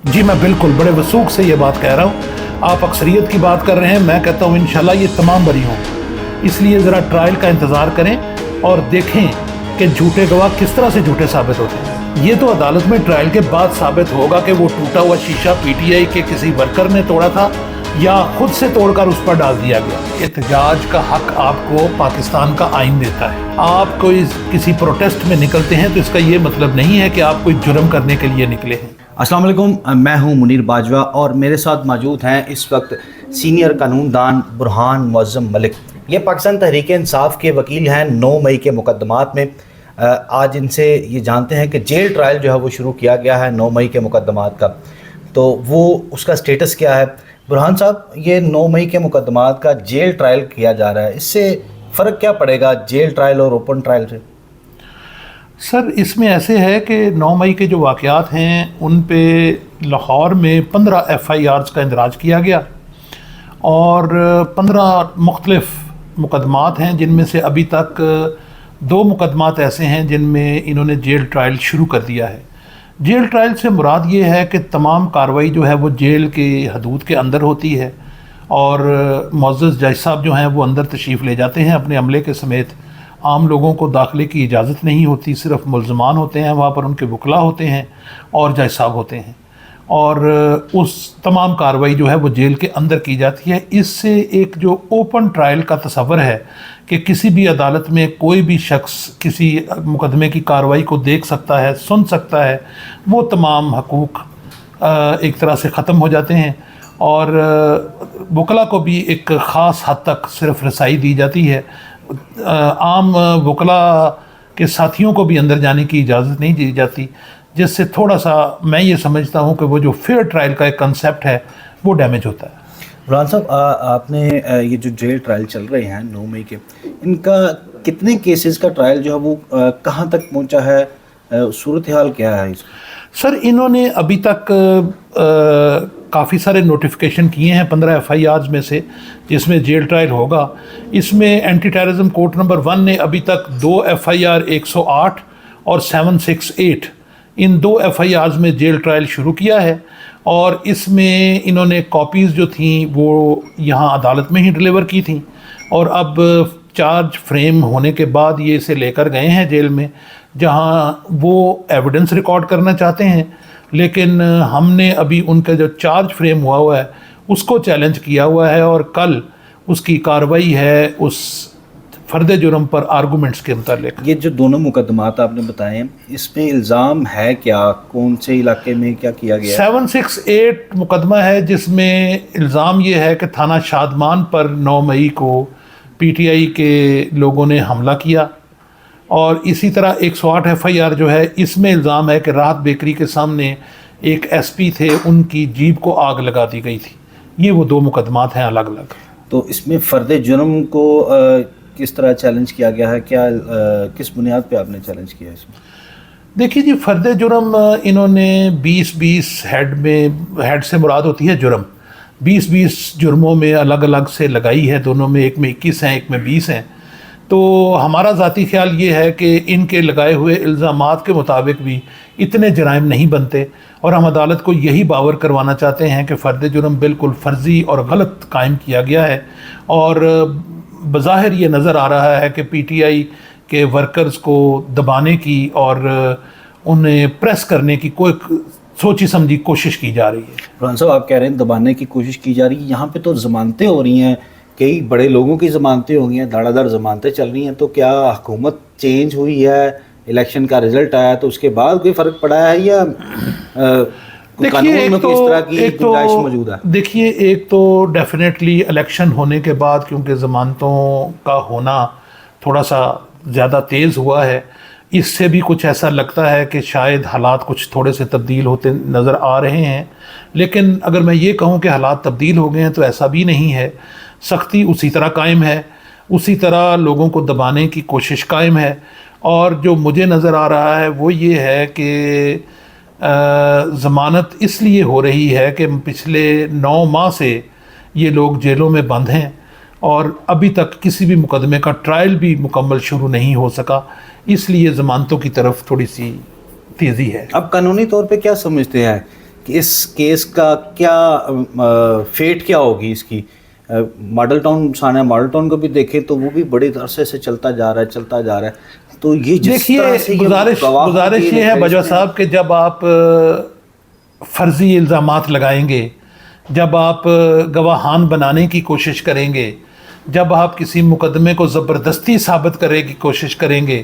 जी मैं बिल्कुल बड़े वसूख से ये बात कह रहा हूँ। आप अक्सरियत की बात कर रहे हैं, मैं कहता हूँ इंशाल्लाह ये तमाम बरी हों। इसलिए ज़रा ट्रायल का इंतज़ार करें और देखें कि झूठे गवाह किस तरह से झूठे साबित होते हैं। ये तो अदालत में ट्रायल के बाद साबित होगा कि वो टूटा हुआ शीशा पीटीआई के किसी वर्कर ने तोड़ा था या खुद से तोड़कर उस पर डाल दिया गया। एहतजाज का हक आपको पाकिस्तान का आइन देता है। आप कोई किसी प्रोटेस्ट में निकलते हैं तो इसका ये मतलब नहीं है कि आप कोई जुर्म करने के लिए निकले हैं। अस्सलाम वालेकुम, मैं हूं मुनीर बाजवा और मेरे साथ मौजूद हैं इस वक्त सीनियर कानूनदान बुरहान मुअज़्ज़म मलिक। ये पाकिस्तान तहरीक इंसाफ के वकील हैं। 9 मई के मुकदमात में आज इनसे ये जानते हैं कि जेल ट्रायल जो है वो शुरू किया गया है 9 मई के मुकदमात का, तो वो उसका स्टेटस क्या है। बुरहान साहब, ये 9 मई के मुकदमात का जेल ट्रायल किया जा रहा है, इससे फ़र्क क्या पड़ेगा जेल ट्रायल और ओपन ट्रायल से? सर, इसमें ऐसे है कि 9 मई के जो वाक़यात हैं उन पे लाहौर में 15 FIRs का इंदराज किया गया और 15 मुख्तलिफ़ मुकदमात हैं, जिनमें से अभी तक 2 मुकदमात ऐसे हैं जिनमें इन्होंने जेल ट्रायल शुरू कर दिया है। जेल ट्रायल से मुराद ये है कि तमाम कार्रवाई जो है वो जेल के हदूद के अंदर होती है और मुअज़्ज़ज़ जज साहब जो हैं वो अंदर तशरीफ़ ले जाते हैं अपने अमले के समेत। आम लोगों को दाखिले की इजाज़त नहीं होती, सिर्फ मुल्ज़मान होते हैं वहाँ पर, उनके वकला होते हैं और जज साहब होते हैं और उस तमाम कार्रवाई जो है वो जेल के अंदर की जाती है। इससे एक जो ओपन ट्रायल का तस्वर है कि किसी भी अदालत में कोई भी शख्स किसी मुकदमे की कार्रवाई को देख सकता है, सुन सकता है, वो तमाम हकूक़ एक तरह से ख़त्म हो जाते हैं और वकला को भी एक ख़ास हद तक सिर्फ रसाई दी जाती है। आम वकला के साथियों को भी अंदर जाने की इजाज़त नहीं दी जाती, जिससे थोड़ा सा मैं ये समझता हूँ कि वो जो फेयर ट्रायल का एक कंसेप्ट है वो डैमेज होता है। बुरहान साहब, आपने ये जो जेल ट्रायल चल रहे हैं 9 मई के, इनका कितने केसेस का ट्रायल जो है वो कहाँ तक पहुँचा है, सूरत हाल क्या है इसका? सर, इन्होंने अभी तक काफ़ी सारे नोटिफिकेशन किए हैं 15 FIRs में से, जिसमें जेल ट्रायल होगा। इसमें एंटी टेररिज्म कोर्ट नंबर 1 ने अभी तक 2 FIR 108 और 768 इन 2 FIRs में जेल ट्रायल शुरू किया है और इसमें इन्होंने कॉपीज़ जो थी वो यहाँ अदालत में ही डिलीवर की थी और अब चार्ज फ्रेम होने के बाद ये इसे लेकर गए हैं जेल में, जहाँ वो एविडेंस रिकॉर्ड करना चाहते हैं। लेकिन हमने अभी उनका जो चार्ज फ्रेम हुआ है उसको चैलेंज किया हुआ है और कल उसकी कार्रवाई है उस फर्द जुर्म पर आर्गूमेंट्स के मुतालिक। ये जो दोनों मुकदमात आपने बताए हैं, इसमें इल्ज़ाम है क्या, कौन से इलाके में क्या किया गया? 768 मुकदमा है जिसमें इल्ज़ाम ये है कि थाना शादमान पर 9 मई को PTI के लोगों ने हमला किया और इसी तरह 108 FIR जो है इसमें इल्ज़ाम है कि राहत बेकरी के सामने एक SP थे, उनकी जीप को आग लगा दी गई थी। ये वो 2 मुकदमात हैं अलग अलग। तो इसमें फ़र्द जुर्म को किस तरह चैलेंज किया गया है, क्या किस बुनियाद पे आपने चैलेंज किया इसमें? देखिए जी, फ़र्द जुर्म इन्होंने 20-20 हेड से मुराद होती है जुर्म, 20-20 जुर्मों में अलग अलग से लगाई है, दोनों में, एक में 21 हैं, एक में 20 हैं। तो हमारा ज़ाती ख्याल ये है कि इनके लगाए हुए इल्ज़ामात के मुताबिक भी इतने जराइम नहीं बनते और हम अदालत को यही बावर करवाना चाहते हैं कि फ़र्द जुर्म बिल्कुल फ़र्ज़ी और गलत कायम किया गया है और बज़ाहिर ये नज़र आ रहा है कि PTI के वर्कर्स को दबाने की और उन्हें प्रेस करने की कोई सोची समझी कोशिश की जा रही है। बुरहान साहब, आप कह रहे हैं दबाने की कोशिश की जा रही है, यहाँ पे तो ज़मानतें हो रही हैं, कई बड़े लोगों की ज़मानतें हो गई हैं, धड़ाधड़ ज़मानतें चल रही हैं, तो क्या हुकूमत चेंज हुई है, इलेक्शन का रिज़ल्ट आया तो उसके बाद कोई फ़र्क पड़ा है या कानून में किस तरह की गुंजाइश मौजूद है? देखिए, एक तो डेफिनेटली इलेक्शन होने के बाद क्योंकि ज़मानतों का होना थोड़ा सा ज़्यादा तेज़ हुआ है, इससे भी कुछ ऐसा लगता है कि शायद हालात कुछ थोड़े से तब्दील होते नज़र आ रहे हैं। लेकिन अगर मैं ये कहूँ कि हालात तब्दील हो गए हैं तो ऐसा भी नहीं है। सख्ती उसी तरह कायम है, उसी तरह लोगों को दबाने की कोशिश कायम है और जो मुझे नज़र आ रहा है वो ये है कि ज़मानत इसलिए हो रही है कि पिछले 9 माह से ये लोग जेलों में बंद हैं और अभी तक किसी भी मुकदमे का ट्रायल भी मुकम्मल शुरू नहीं हो सका, इसलिए ज़मानतों की तरफ थोड़ी सी तेज़ी है। अब कानूनी तौर पे क्या समझते हैं کہ اس کیس کا کیا فیٹ کیا ہوگی اس کی. ماڈل ٹاؤن سانحہ ماڈل ٹاؤن کو بھی دیکھیں تو وہ بھی بڑے عرصے سے چلتا جا رہا ہے. تو یہ جس طرح سے گزارش یہ ہے باجوہ صاحب کہ جب آپ فرضی الزامات لگائیں گے، جب آپ گواہان بنانے کی کوشش کریں گے، جب آپ کسی مقدمے کو زبردستی ثابت کرنے کی کوشش کریں گے،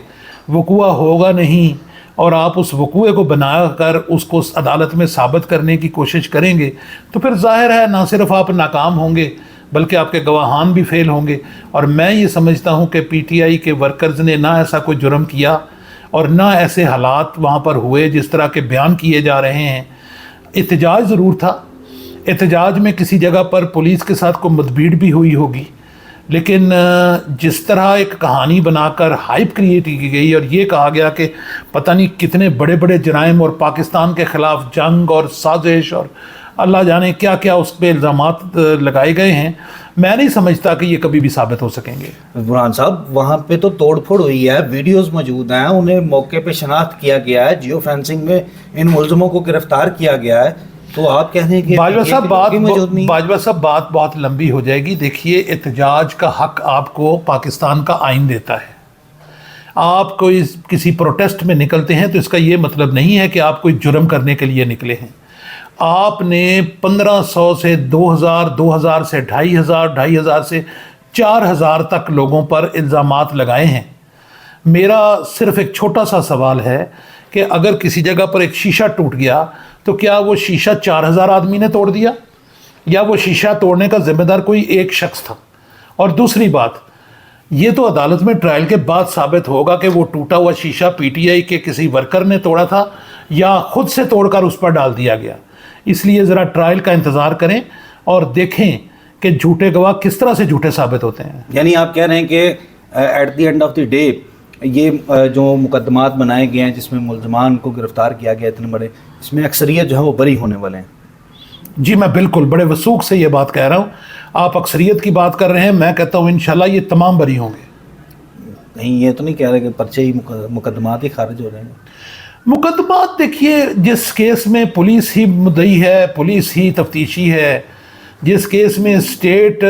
وقوع ہوگا نہیں اور آپ اس وقوع کو بنا کر اس کو عدالت میں ثابت کرنے کی کوشش کریں گے تو پھر ظاہر ہے نہ صرف آپ ناکام ہوں گے بلکہ آپ کے گواہان بھی فیل ہوں گے. اور میں یہ سمجھتا ہوں کہ پی ٹی آئی کے ورکرز نے نہ ایسا کوئی جرم کیا اور نہ ایسے حالات وہاں پر ہوئے جس طرح کے بیان کیے جا رہے ہیں. احتجاج ضرور تھا، احتجاج میں کسی جگہ پر پولیس کے ساتھ کوئی مدبھیڑ بھی ہوئی ہوگی، لیکن جس طرح ایک کہانی بنا کر ہائپ کریٹ کی گئی اور یہ کہا گیا کہ پتہ نہیں کتنے بڑے بڑے جرائم اور پاکستان کے خلاف جنگ اور سازش اور اللہ جانے کیا کیا اس پہ الزامات لگائے گئے ہیں، میں نہیں سمجھتا کہ یہ کبھی بھی ثابت ہو سکیں گے. برہان صاحب وہاں پہ تو توڑ پھوڑ ہوئی ہے، ویڈیوز موجود ہیں، انہیں موقع پہ شناخت کیا گیا ہے، جیو فینسنگ میں ان ملزموں کو گرفتار کیا گیا ہے. تو آپ کہتے ہیں کہ باجوہ صاحب بات بہت لمبی ہو جائے گی. دیکھیے احتجاج کا حق آپ کو پاکستان کا آئین دیتا ہے. آپ کوئی کسی پروٹیسٹ میں نکلتے ہیں تو اس کا یہ مطلب نہیں ہے کہ آپ کوئی جرم کرنے کے لیے نکلے ہیں. آپ نے 1500 سے 2000 2000 سے 2500 سے 4000 تک لوگوں پر الزامات لگائے ہیں. میرا صرف ایک چھوٹا سا سوال ہے کہ اگر کسی جگہ پر ایک شیشہ ٹوٹ گیا تو کیا وہ شیشہ 4000 آدمی نے توڑ دیا یا وہ شیشہ توڑنے کا ذمہ دار کوئی ایک شخص تھا؟ اور دوسری بات یہ تو عدالت میں ٹرائل کے بعد ثابت ہوگا کہ وہ ٹوٹا ہوا شیشہ پی ٹی آئی کے کسی ورکر نے توڑا تھا یا خود سے توڑ کر اس پر ڈال دیا گیا. اس لیے ذرا ٹرائل کا انتظار کریں اور دیکھیں کہ جھوٹے گواہ کس طرح سے جھوٹے ثابت ہوتے ہیں. یعنی آپ کہہ رہے ہیں کہ at the end of the day یہ جو مقدمات بنائے گئے ہیں جس میں ملزمان کو گرفتار کیا گیا اتنے بڑے، اس میں اکثریت جو ہے وہ بری ہونے والے ہیں. جی میں بالکل بڑے وثوق سے یہ بات کہہ رہا ہوں. آپ اکثریت کی بات کر رہے ہیں، میں کہتا ہوں انشاءاللہ یہ تمام بری ہوں گے. کہیں یہ تو نہیں کہہ رہے کہ پرچے ہی مقدمات ہی خارج ہو رہے ہیں؟ مقدمات دیکھیے جس کیس میں پولیس ہی مدعی ہے، پولیس ہی تفتیشی ہے، جس کیس میں اسٹیٹ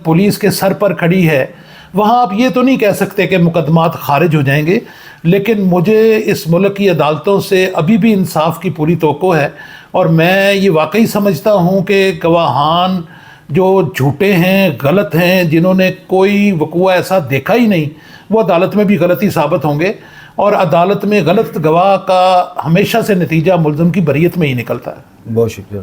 پولیس کے سر پر کھڑی ہے، وہاں آپ یہ تو نہیں کہہ سکتے کہ مقدمات خارج ہو جائیں گے. لیکن مجھے اس ملک کی عدالتوں سے ابھی بھی انصاف کی پوری توقع ہے اور میں یہ واقعی سمجھتا ہوں کہ گواہان جو جھوٹے ہیں، غلط ہیں، جنہوں نے کوئی وقوع ایسا دیکھا ہی نہیں، وہ عدالت میں بھی غلطی ثابت ہوں گے اور عدالت میں غلط گواہ کا ہمیشہ سے نتیجہ ملزم کی بریت میں ہی نکلتا ہے. بہت شکریہ.